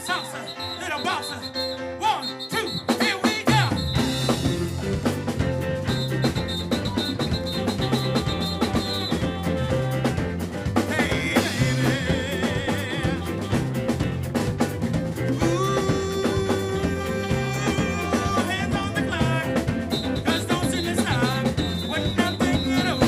salsa, little bossa. 1, 2, here we go. Hey, baby. Ooh, hands on the clock, 'cause don't see this time when nothing get over.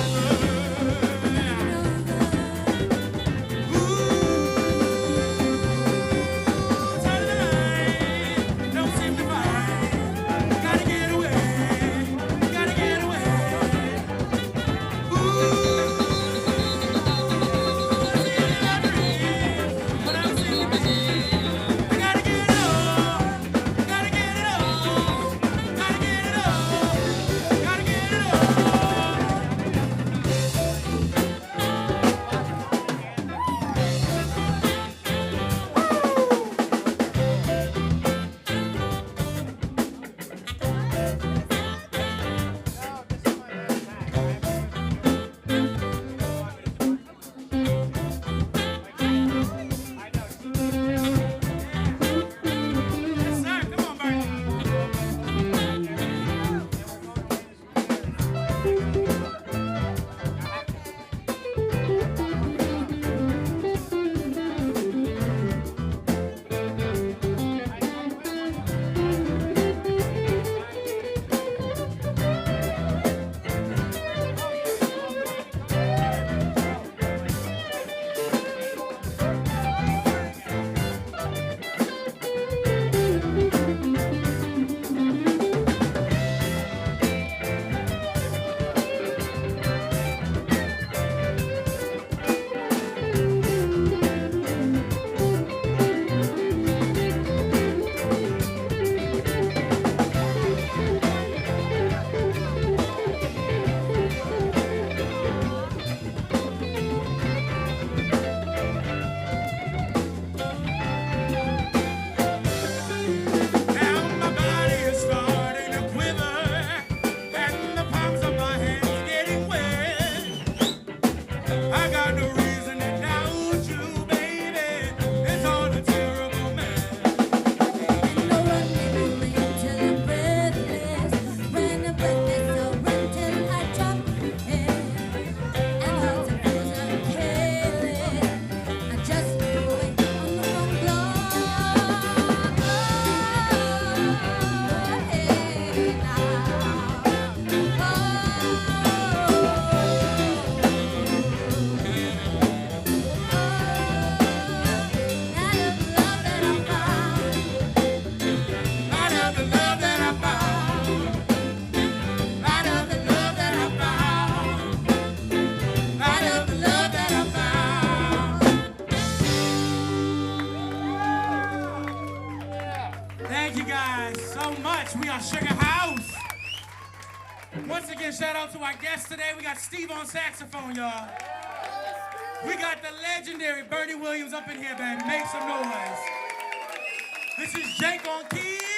Thank you guys so much. We are Sugarhouse. Once again, shout out to our guests today. We got Steve on saxophone, y'all. We got the legendary Bernie Williams up in here, baby. Make some noise. This is Jake on keys.